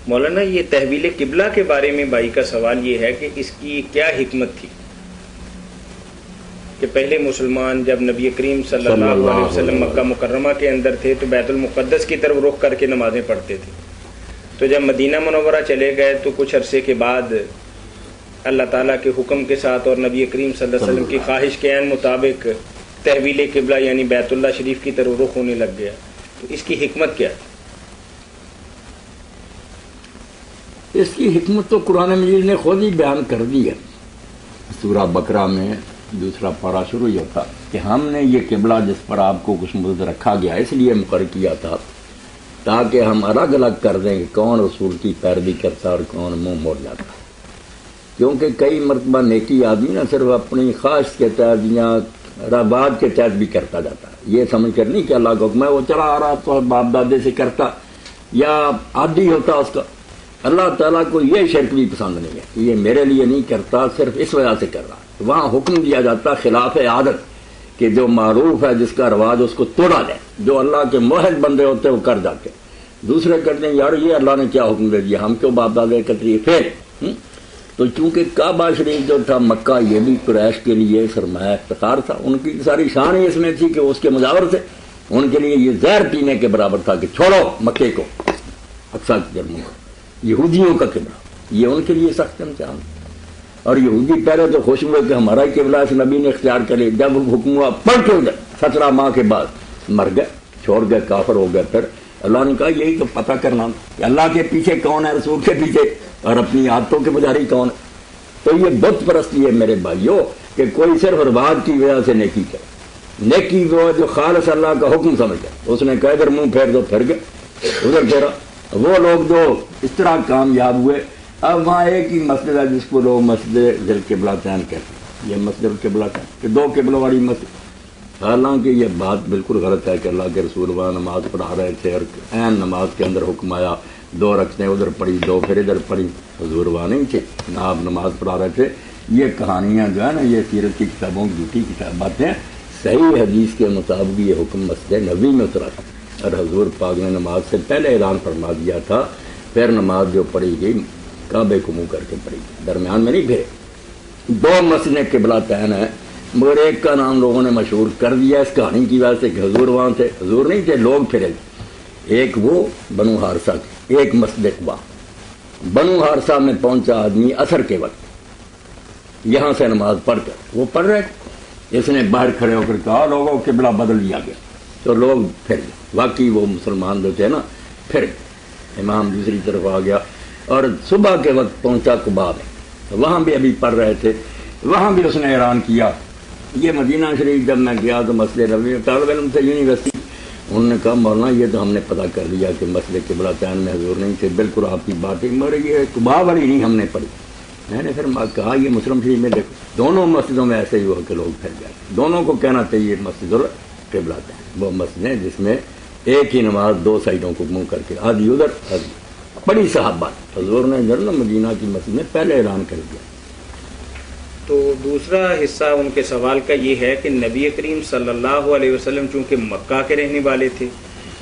مولانا یہ تحویل قبلہ کے بارے میں بھائی کا سوال یہ ہے کہ اس کی کیا حکمت تھی کہ پہلے مسلمان جب نبی کریم صلی اللہ علیہ وسلم مکہ مکرمہ کے اندر تھے تو بیت المقدس کی طرف رخ کر کے نمازیں پڑھتے تھے، تو جب مدینہ منورہ چلے گئے تو کچھ عرصے کے بعد اللہ تعالیٰ کے حکم کے ساتھ اور نبی کریم صلی اللہ علیہ وسلم کی خواہش کے عین مطابق تحویل قبلہ یعنی بیت اللہ شریف کی طرف رخ ہونے لگ گیا، تو اس کی حکمت کیا ہے؟ اس کی حکمت تو قرآن مجید نے خود ہی بیان کر دی ہے۔ سورہ بقرہ میں دوسرا پارہ شروع ہی ہوتا کہ ہم نے یہ قبلہ جس پر آپ کو کچھ مدت رکھا گیا اس لیے مقرر کیا تھا تاکہ ہم الگ الگ کر دیں کہ کون رسول کی پیروی کرتا اور کون منہ موڑ جاتا، کیونکہ کئی مرتبہ نیکی آدمی نہ صرف اپنی خواہش کے تحت یا رغبات کے تحت بھی کرتا جاتا ہے، یہ سمجھ کر نہیں کہ اللہ کا حکم ہے وہ چلا آ رہا تو باپ دادے سے کرتا یا عادی ہوتا اس کا۔ اللہ تعالیٰ کو یہ شرک بھی پسند نہیں ہے کہ یہ میرے لیے نہیں کرتا، صرف اس وجہ سے کر رہا ہے۔ وہاں حکم دیا جاتا خلاف عادت کہ جو معروف ہے جس کا رواج اس کو توڑا جائے، جو اللہ کے موحد بندے ہوتے ہیں وہ کر جاتے ہیں، دوسرے کرتے ہیں یار یہ اللہ نے کیا حکم دے دیا ہم کیوں باپ دادے کتری پھر۔ تو چونکہ کعبہ شریف جو تھا مکہ یہ بھی قریش کے لیے سرمایہ افتخار تھا، ان کی ساری شان ہی اس میں تھی کہ اس کے مجاور تھے، ان کے لیے یہ زہر پینے کے برابر تھا کہ چھوڑو مکے کو، اقصی کی جرموں کو، یہودیوں کا قبلہ یہ ان کے لیے سخت امتحان۔ اور یہودی پہلے تو خوش ہوئے کہ ہمارا قبلہ اس نبی نے اختیار کر لیا، جب حکم ہوا پلٹ ہو گئے، 17 ماہ کے بعد مر گئے، چھوڑ گئے، کافر ہو گئے۔ پھر اللہ نے کہا یہی تو پتہ کرنا کہ اللہ کے پیچھے کون ہے، رسول کے پیچھے، اور اپنی عادتوں کے پجاری کون ہے۔ تو یہ بت پرستی ہے میرے بھائیوں کہ کوئی صرف رواج کی وجہ سے نیکی کرے، نیکی وہ جو خالص اللہ کا حکم سمجھ گئے، اس نے کہا ادھر منہ پھیر دو، پھر گئے ادھر پھیرا۔ وہ لوگ جو اس طرح کامیاب ہوئے، اب وہاں ایک ہی مسجد ہے جس کو لوگ مسجد ذی القبلتین کہتے ہیں، یہ مسجد القبلتین کہ دو قبلوں والی مسجد، حالانکہ یہ بات بالکل غلط ہے کہ اللہ کے رسول وہاں نماز پڑھا رہے تھے اور عین نماز کے اندر حکم آیا 2 رکعتیں ادھر پڑھی 2 پھر ادھر پڑھی، حضور وہاں نہیں تھے نہ آپ نماز پڑھا رہے تھے۔ یہ کہانیاں جو ہے نا یہ سیرت کی کتابوں کی جھوٹی باتیں، صحیح حدیث کے مطابق یہ حکم مسجد نبوی میں اترا تھا اور حضور پاک نے نماز سے پہلے اعلان فرما دیا تھا، پھر نماز جو پڑھی گئی کعبے کو منہ کر کے پڑھی گئی، درمیان میں نہیں پھرے۔ 2 مسجدیں قبلتین ہیں، مگر ایک کا نام لوگوں نے مشہور کر دیا اس کہانی کی وجہ سے کہ حضور وہاں تھے، حضور نہیں تھے، لوگ پھرے تھے۔ ایک وہ بنو حارثہ کی، ایک مسجد قباء۔ بنو حارثہ میں پہنچا آدمی عصر کے وقت، یہاں سے نماز پڑھ کر وہ پڑھ رہے تھے، اس نے باہر کھڑے ہو کر کہا لوگوں قبلہ بدل لیا گیا، تو لوگ پھر گئے۔ واقعی وہ مسلمان جو تھے نا پھر گئے، امام دوسری طرف آ گیا اور صبح کے وقت پہنچا قباء میں، وہاں بھی ابھی پڑھ رہے تھے، وہاں بھی اس نے اعلان کیا۔ یہ مدینہ شریف جب میں گیا تو مسجد نبوی طالب علم سے یونیورسٹی، انہوں نے کہا مولانا یہ تو ہم نے پتہ کر لیا کہ مسجد قبلتین میں حضور نہیں تھے، بالکل آپ کی بات ہے، مگر یہ قباء والی نہیں ہم نے پڑھی۔ میں نے پھر کہا یہ مسلم شریف میں دیکھو دونوں مسجدوں میں ایسے ہی ہوا کہ لوگ پھیل گئے، دونوں کو کہنا چاہیے مسجد القبلتین، وہ مسجدیں جس میں ایک ہی نماز 2 سائڈوں کو منہ کر کے آدھی ادھر آدھی، بڑی صحابہ حضور نے ادھر مدینہ کی مسجد میں پہلے اعلان کر دیا۔ تو دوسرا حصہ ان کے سوال کا یہ ہے کہ نبی کریم صلی اللہ علیہ وسلم چونکہ مکہ کے رہنے والے تھے،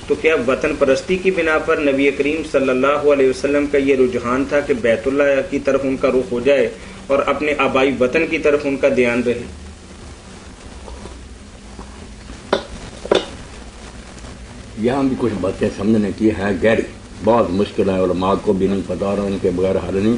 تو کیا وطن پرستی کی بنا پر نبی کریم صلی اللہ علیہ وسلم کا یہ رجحان تھا کہ بیت اللہ کی طرف ان کا رخ ہو جائے اور اپنے آبائی وطن کی طرف ان کا دھیان رہے؟ یہاں بھی کچھ باتیں سمجھنے کی ہیں گہری، بہت مشکل ہے، علماء کو بھی نہیں پتا اور ان کے بغیر حل نہیں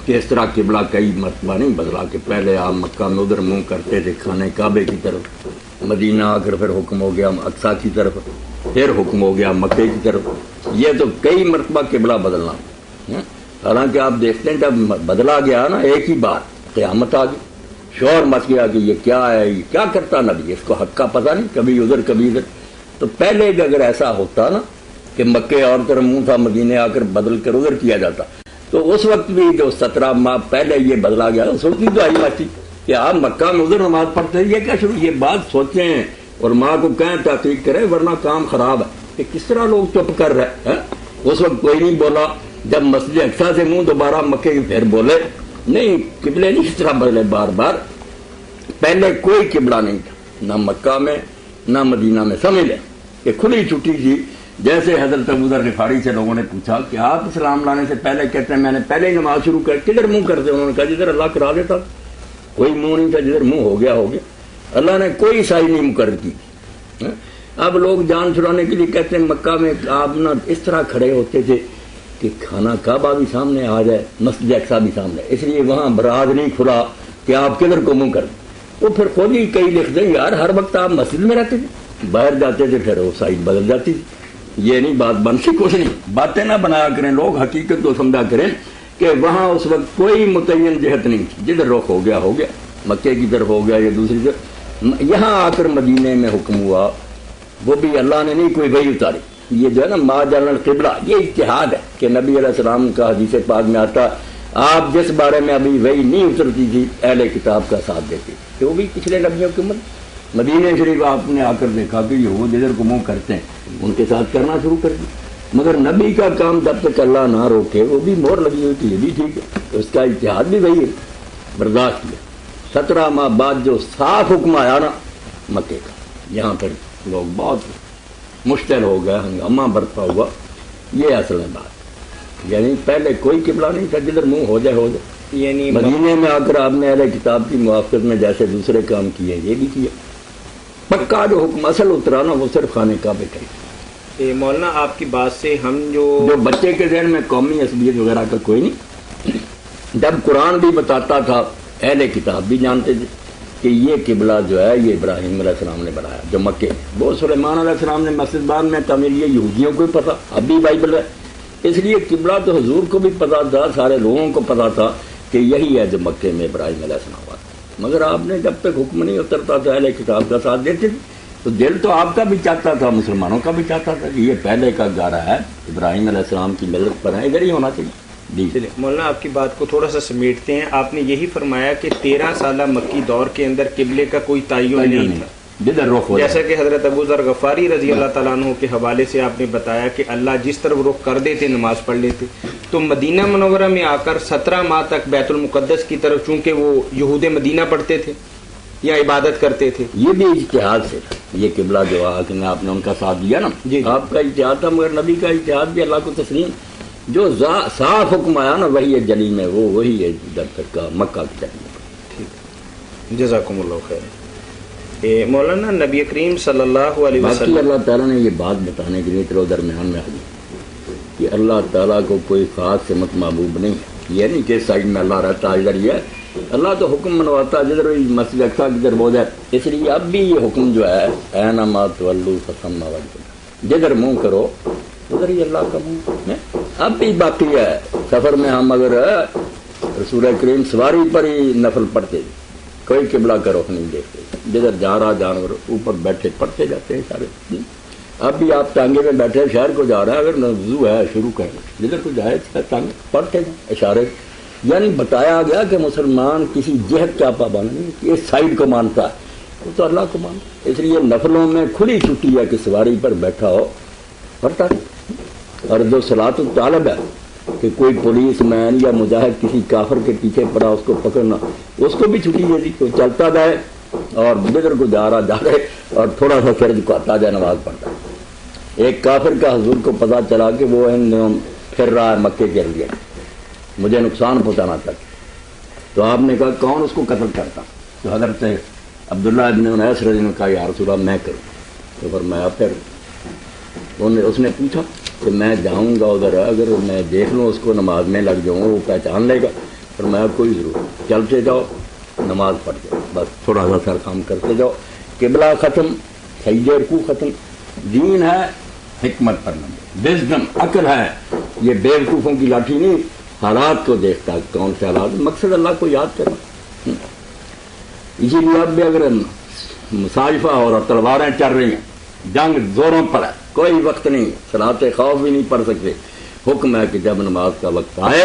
کہ اس طرح قبلہ کئی مرتبہ نہیں بدلا کہ پہلے آپ مکہ میں ادھر منہ کرتے تھے کھانے کعبے کی طرف، مدینہ آ کر پھر حکم ہو گیا اقصی کی طرف، پھر حکم ہو گیا مکے کی طرف، یہ تو کئی مرتبہ قبلہ بدلنا۔ حالانکہ آپ دیکھتے ہیں جب بدلا گیا نا ایک ہی بار قیامت آ گئی، شور مچ گیا کہ یہ کیا ہے، یہ کیا کرتا نبی، اس کو حق کا پتہ نہیں، کبھی ادھر کبھی ادھر۔ تو پہلے بھی اگر ایسا ہوتا نا کہ مکے اور طرف منہ تھا مدینے آ کر بدل کر ادھر کیا جاتا، تو اس وقت بھی جو 17 ماہ پہلے یہ بدلا گیا اس وقت بھی تو آئی بات تھی کہ آپ مکہ میں ادھر نماز پڑھتے ہیں، یہ کیا شروع، یہ بات سوچیں اور ماں کو کہیں تحقیق کریں ورنہ کام خراب ہے کہ کس طرح لوگ چپ کر رہے ہیں۔ اس وقت کوئی نہیں بولا، جب مسجد اقصی سے منہ دوبارہ مکے کی پھر بولے نہیں، قبلے نہیں اس طرح بدلے بار بار، پہلے کوئی قبلہ نہیں تھا نہ مکہ میں نہ مدینہ میں، سمجھ لیں کہ کھلی چھٹی تھی جیسے حضرت ابو ذر غفاری سے لوگوں نے پوچھا کہ آپ اسلام لانے سے پہلے کہتے ہیں میں نے پہلے ہی نماز شروع کر، کدھر منہ کرتے؟ انہوں نے کہا جدھر اللہ کرا دیتا، کوئی منہ نہیں تھا، جدھر منہ ہو گیا ہو گیا، اللہ نے کوئی سائی نہیں مقرر کی۔ اب لوگ جان چھڑانے کے لیے کہتے ہیں مکہ میں آپ نا اس طرح کھڑے ہوتے تھے کہ کھانا کعبہ بھی سامنے آ جائے، مسجد اقصیٰ بھی سامنے، اس لیے وہاں براز نہیں کھلا کہ آپ کدھر کو منہ کر دیں۔ وہ پھر خود ہی کئی لکھ دیں یار ہر وقت آپ مسجد میں رہتے تھے، باہر جاتے تھے پھر وہ سائڈ بدل جاتی تھی۔ یہ نہیں بات بن سی، کچھ نہیں، باتیں نہ بنایا کریں، لوگ حقیقت کو سمجھا کریں کہ وہاں اس وقت کوئی متعین جہت نہیں تھی، جدھر رخ ہو گیا ہو گیا، مکے کی طرف ہو گیا یا دوسری طرف۔ یہاں آ کر مدینے میں حکم ہوا، وہ بھی اللہ نے نہیں کوئی وحی اتاری۔ یہ جو ہے نا ما جعلنا القبلہ، یہ اجتہاد ہے کہ نبی علیہ السلام کا حدیث پاک میں آتا آپ جس بارے میں ابھی وحی نہیں اترتی تھی اہل کتاب کا ساتھ دیتے کہ وہ بھی پچھلے نبیوں کی امت۔ مدینہ شریف آپ نے آ کر دیکھا کہ یہود ادھر کو منہ کرتے ہیں، ان کے ساتھ کرنا شروع کر دیا، مگر نبی کا کام جب تک اللہ نہ روکے وہ بھی مہر لگی ہوئی تھی، یہ بھی ٹھیک ہے، اس کا اجتہاد بھی وہی ہے، برداشت کیا۔ 17 ماہ بعد جو صاف حکم آیا نا مکے کا، یہاں پر لوگ بہت مشتعل ہو گئے، ہنگامہ برپا ہوا۔ یہ اصل ہے بات، یعنی پہلے کوئی قبلہ نہیں تھا، جدھر منہ ہو جائے ہو جائے۔ یعنی مدینے میں آ کر آپ نے اہل کتاب کی موافقت میں جیسے دوسرے کام کیے یہ بھی کیا، پکا جو حکم اصل اترا نا وہ صرف خانے کعبے کا ہی۔ مولانا آپ کی بات سے ہم جو بچے کے ذہن میں قومی عصبیت وغیرہ کا کوئی نہیں، جب قرآن بھی بتاتا تھا اہل کتاب بھی جانتے تھے کہ یہ قبلہ جو ہے یہ ابراہیم علیہ السلام نے بنایا جو مکے میں، وہ سلیمان علیہ السلام نے مسجد بعد میں تعمیر، یہ یہودیوں کو بھی پتا، اب بھی بائبل ہے، اس لیے قبلہ تو حضور کو بھی پتا تھا، سارے لوگوں کو پتا تھا کہ یہی ہے جو مکے میں ابراہیم علیہ السلام ہوا تھا، مگر آپ نے جب تک حکم نہیں اترتا تھا اہل کتاب کا ساتھ دیتے تھے، تو دل تو آپ کا بھی چاہتا تھا، مسلمانوں کا بھی چاہتا تھا کہ یہ پہلے کا گارا ہے، ابراہیم علیہ السلام کی ملت پر ہے، ادھر ہی ہونا چاہیے۔ چلے مولانا آپ کی بات کو تھوڑا سا سمیٹتے ہیں، آپ نے یہی فرمایا کہ 13 سالہ مکی دور کے اندر قبلے کا کوئی تعین نہیں تھا، جدھر رخ ہو جیسا کہ حضرت ابو ذر غفاری رضی اللہ تعالیٰ عنہ کے حوالے سے آپ نے بتایا کہ اللہ جس طرف رخ کر دیتے نماز پڑھ لیتے، تو مدینہ منورہ میں آ کر 17 ماہ تک بیت المقدس کی طرف چونکہ وہ یہود مدینہ پڑھتے تھے یا عبادت کرتے تھے، یہ بھی اجتہاد سے تھا، یہ قبلہ جو آپ نے ان کا ساتھ دیا نا، آپ کا اجتہاد تھا، مگر نبی کا اجتہاد بھی اللہ کو تسلیم، جو صاف حکم آیا نا وہی ہے جلی میں، وہ وہی ہے جب تک کا مکہ کی جلی۔ جزاکم اللہ خیر۔ مولانا نبی کریم صلی اللہ علیہ باقی وسلم اللہ تعالیٰ نے یہ بات بتانے کے لیے چلو درمیان میں آئی کہ اللہ تعالیٰ کو کوئی خاص سمت محبوب نہیں ہے، یہ نہیں کہ سائڈ میں اللہ رہتا ادھر، یہ اللہ تو حکم منواتا جدھر مسجد اقصیٰ کی طرف ہو جائے، اس لیے اب بھی یہ حکم جو ہے اینما تولوا فثم وجہ اللہ، جدھر منہ کرو ادھر ہی اللہ کا منہ ہے۔ اب بھی باقی ہے، سفر میں ہم اگر رسول کریم سواری پر ہی نفل پڑھتے کوئی قبلہ کا رخ نہیں دیکھتے، جدھر جا رہا جانور اوپر بیٹھے پڑھتے جاتے ہیں سارے۔ اب بھی آپ ٹانگے میں بیٹھے شہر کو جا رہا ہے، اگر وضو ہے شروع کرنا، جدھر کو جائے ٹانگے پڑھتے ہیں اشارے، یعنی بتایا گیا کہ مسلمان کسی جہت کا پابند نہیں، اس سائڈ کو مانتا ہے، وہ تو اللہ کو مانتا، اس لیے نفلوں میں کھلی چھٹی ہے کہ سواری پر بیٹھا ہو پڑھتا ہے۔ اور جو صلاۃ الطالب ہے کہ کوئی پولیس مین یا مجاہد کسی کافر کے پیچھے پڑا اس کو پکڑنا، اس کو بھی چھٹی دے دی کہ چلتا جائے اور بدر کو جا رہا جا رہے اور تھوڑا سا فرض کو آتا جائے نماز پڑھتا ہے۔ ایک کافر کا حضور کو پتہ چلا کہ وہ ان دنوں پھر رہا ہے مکے کے لیے، مجھے نقصان پہنچانا چاہتا، تو آپ نے کہا کون اس کو قتل کرتا؟ تو حضرت عبداللہ ابن انیس رضی اللہ عنہ نے کہا یا رسول اللہ میں کروں، تو فرمایا پھر اس نے پوچھا کہ میں جاؤں گا ادھر، اگر میں دیکھ لوں اس کو نماز میں لگ جاؤں وہ پہچان لے گا؟ فرمایا کوئی ضرور، چلتے جاؤ نماز پڑھ جاؤ، بس تھوڑا سا سر کام کرتے جاؤ، قبلہ ختم، سجدے رکوع ختم۔ دین ہے حکمت پر نمبر، وزڈم عقل ہے، یہ بے وقوفوں کی لاٹھی نہیں، حالات کو دیکھتا ہے کون سے حالات، مقصد اللہ کو یاد کرنا۔ اسی لیے اب بھی اگر مصائفہ اور تلواریں چل رہی ہیں، جنگ زوروں پر ہے، کوئی وقت نہیں، صلاۃ خوف بھی نہیں پڑھ سکتے، حکم ہے کہ جب نماز کا وقت آئے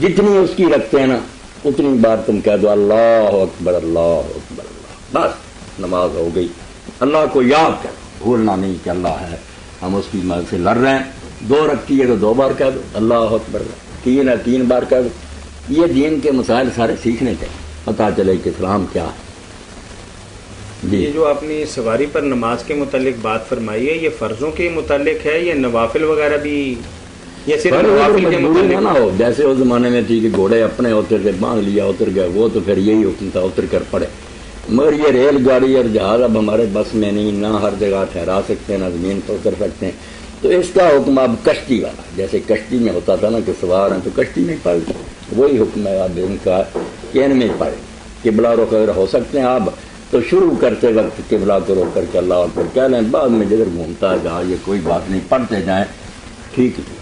جتنی اس کی رکھتے ہیں نا اتنی بار تم کہہ دو اللہ اکبر اللہ اکبر اللہ، بس نماز ہو گئی۔ اللہ کو یاد کر، بھولنا نہیں کہ اللہ ہے، ہم اس کی مدد سے لڑ رہے ہیں، 2 رکھتی ہے تو 2 بار کہہ دو اللہ اکبر، 3 ہے 3 بار کہہ دو۔ یہ دین کے مسائل سارے سیکھنے چاہیے، پتہ چلے کہ اسلام کیا ہے۔ یہ جو آپ نے سواری پر نماز کے متعلق بات فرمائی ہے، یہ فرضوں کے متعلق ہے یا نوافل وغیرہ بھی، یا صرف نوافل کے متعلق؟ نہ ہو جیسے اس زمانے میں تھی کہ گھوڑے اپنے اتر کے باندھ لیا اتر گئے، وہ تو پھر یہی حکم تھا اتر کر پڑے، مگر یہ ریل گاڑی اور جہاز اب ہمارے بس میں نہیں، نہ ہر جگہ ٹھہرا سکتے ہیں، نہ زمین پر اتر سکتے ہیں، تو اس کا حکم اب کشتی والا، جیسے کشتی میں ہوتا تھا نا کہ سوار ہیں تو کشتی میں پڑھ، وہی حکم ہے اب ان کا کہ ان میں پڑھے، قبلہ رخ اگر ہو سکتے ہیں اب تو شروع کرتے وقت قبلہ کو روک کر کے اللہ اکبر کہہ لیں، بعد میں جدھر گھومتا ہے جہاں یہ کوئی بات نہیں، پڑھتے جائیں ٹھیک ہے۔